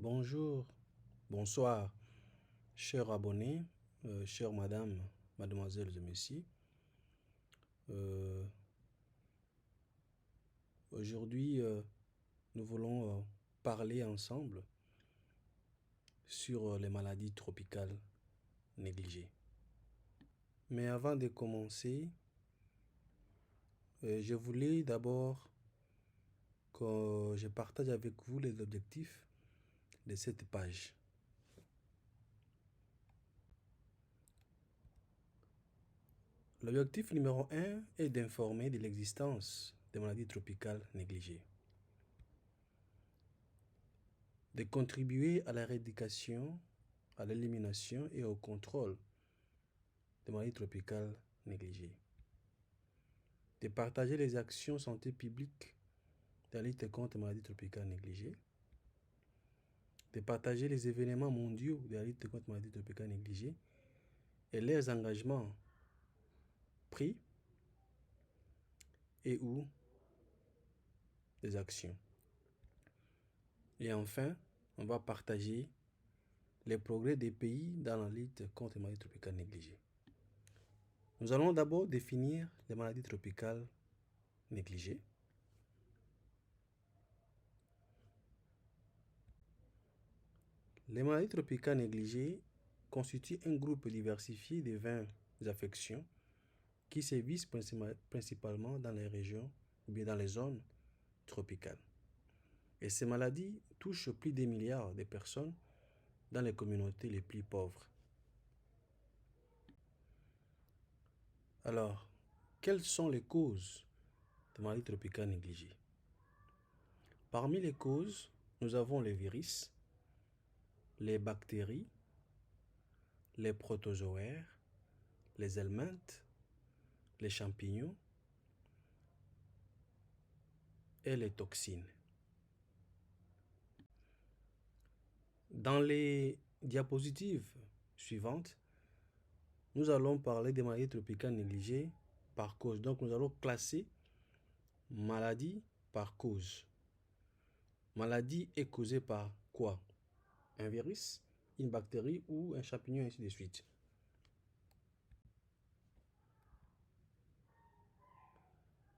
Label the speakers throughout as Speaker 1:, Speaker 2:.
Speaker 1: Bonjour, bonsoir, chers abonnés, chères madame, mademoiselles et messieurs. Euh, Aujourd'hui, nous voulons parler ensemble sur les maladies tropicales négligées. Mais avant de commencer, je voulais d'abord que je partage avec vous les objectifs de cette page. L'objectif numéro 1 est d'informer de l'existence des maladies tropicales négligées, de contribuer à l'éradication, à l'élimination et au contrôle des maladies tropicales négligées, de partager les actions santé publique de la lutte contre les maladies tropicales négligées, de partager les événements mondiaux de la lutte contre les maladies tropicales négligées et leurs engagements pris et ou des actions. Et enfin, on va partager les progrès des pays dans la lutte contre les maladies tropicales négligées. Nous allons d'abord définir les maladies tropicales négligées. Les maladies tropicales négligées constituent un groupe diversifié de 20 affections qui sévissent principalement dans les régions ou bien dans les zones tropicales. Et ces maladies touchent plus des milliards de personnes dans les communautés les plus pauvres. Alors, quelles sont les causes des maladies tropicales négligées? Parmi les causes, nous avons les virus, les bactéries, les protozoaires, les helminths, les champignons et les toxines. Dans les diapositives suivantes, nous allons parler des maladies tropicales négligées par cause. Donc, nous allons classer maladie par cause. Maladie est causée par quoi? Un virus, une bactérie ou un champignon, ainsi de suite.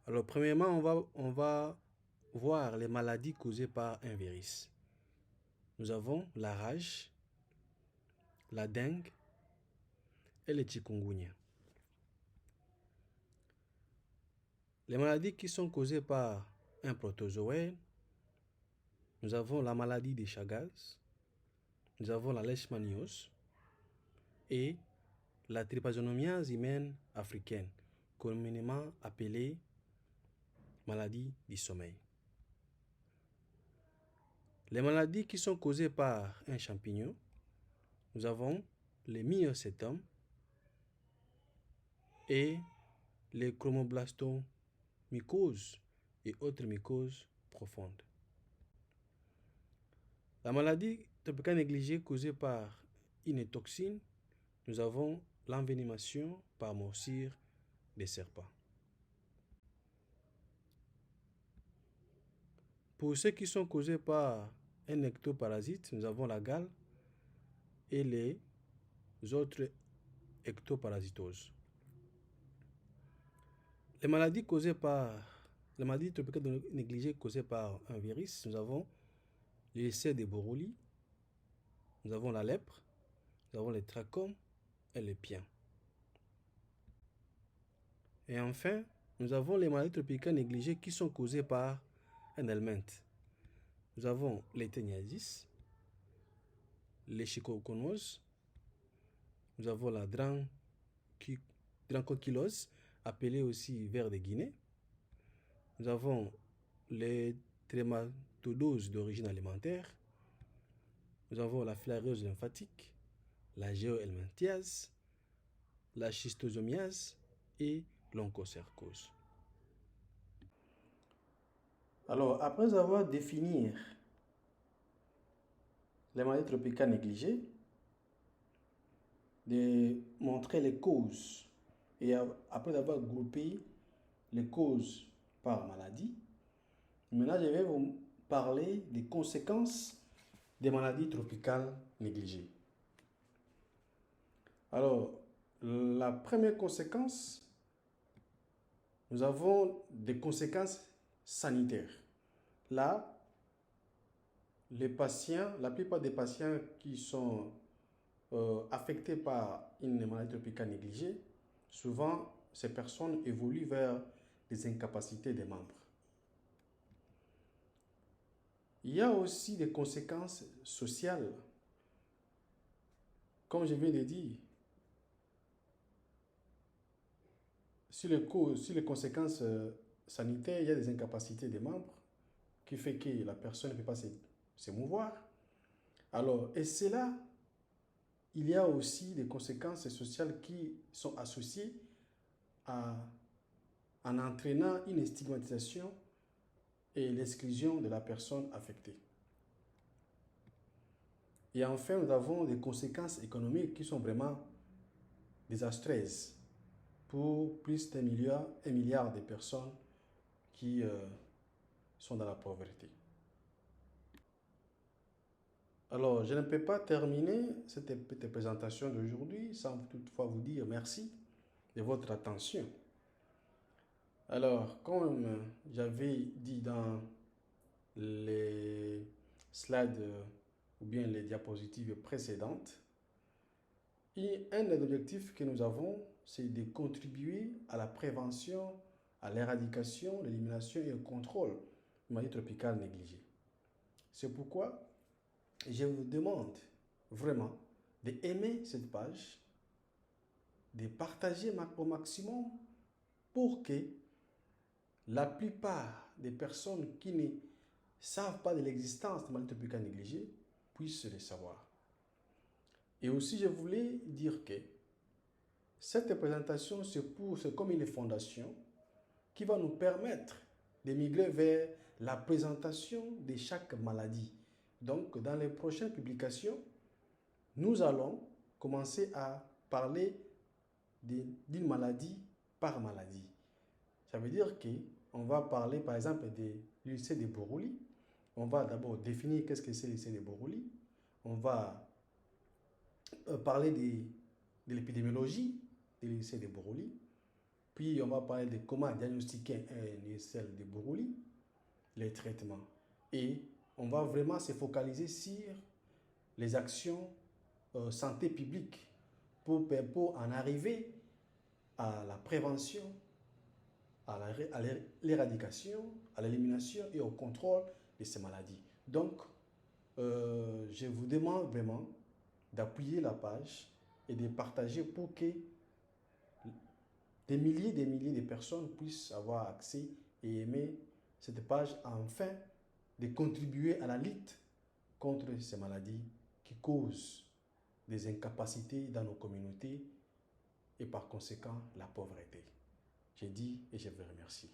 Speaker 1: Alors, premièrement, on va voir les maladies causées par un virus. Nous avons la rage, la dengue et le chikungunya. Les maladies qui sont causées par un protozoaire, nous avons la maladie des Chagas, nous avons la leishmaniose et la trypanosomiase humaine africaine, communément appelée maladie du sommeil. Les maladies qui sont causées par un champignon, nous avons les mycétomes et les chromoblastomycoses et autres mycoses profondes. La maladie tropicale négligée causée par une toxine, nous avons l'envenimation par morsure des serpents. Pour ceux qui sont causés par un ectoparasite, nous avons la gale et les autres ectoparasitoses. Les maladies tropicales négligées causées par un virus, nous avons l'ulcère de Buruli, nous avons la lèpre, nous avons les trachome et les piens. Et enfin, nous avons les maladies tropicales négligées qui sont causées par un helminth. Nous avons les téniasis, les chikungunya, nous avons la dracunculose, appelée aussi ver de Guinée. Nous avons les trématodoses d'origine alimentaire. Nous avons la filariose lymphatique, la géohelminthiase, la schistosomiase et l'onchocercose. Alors, après avoir défini les maladies tropicales négligées, de montrer les causes et après avoir groupé les causes par maladie, maintenant je vais vous parler des conséquences des maladies tropicales négligées. Alors, la première conséquence, nous avons des conséquences sanitaires. Là, les patients, la plupart des patients qui sont affectés par une maladie tropicale négligée, souvent ces personnes évoluent vers des incapacités des membres. Il y a aussi des conséquences sociales. Comme je viens de dire, sur les conséquences sanitaires, il y a des incapacités des membres qui fait que la personne ne peut pas se mouvoir. Alors, et c'est là, il y a aussi des conséquences sociales qui sont associées en entraînant une stigmatisation et l'exclusion de la personne affectée. Et enfin, nous avons des conséquences économiques qui sont vraiment désastreuses pour plus d'1 milliard de personnes qui sont dans la pauvreté. Alors, je ne peux pas terminer cette petite présentation d'aujourd'hui sans toutefois vous dire merci de votre attention. Alors, comme j'avais dit dans les slides ou bien les diapositives précédentes, un des objectifs que nous avons, c'est de contribuer à la prévention, à l'éradication, l'élimination et au contrôle des maladies tropicales négligées. C'est pourquoi je vous demande vraiment d'aimer cette page, de partager au maximum pour que la plupart des personnes qui ne savent pas de l'existence des maladies tropicales négligées puissent le savoir. Et aussi, je voulais dire que cette présentation, c'est comme une fondation qui va nous permettre de migrer vers la présentation de chaque maladie. Donc, dans les prochaines publications, nous allons commencer à parler d'une maladie par maladie. Ça veut dire qu'on va parler, par exemple, de l'ulcère de Buruli. On va d'abord définir qu'est-ce que c'est l'ulcère de Buruli. On va parler de l'épidémiologie de l'ulcère de Buruli. Puis, on va parler de comment diagnostiquer un ulcère de Buruli, les traitements. Et on va vraiment se focaliser sur les actions santé publique pour en arriver à la prévention, à l'éradication, à l'élimination et au contrôle de ces maladies. Donc, je vous demande vraiment d'appuyer la page et de partager pour que des milliers de personnes puissent avoir accès et aimer cette page afin de contribuer à la lutte contre ces maladies qui causent des incapacités dans nos communautés et par conséquent la pauvreté. J'ai dit et je vous remercie.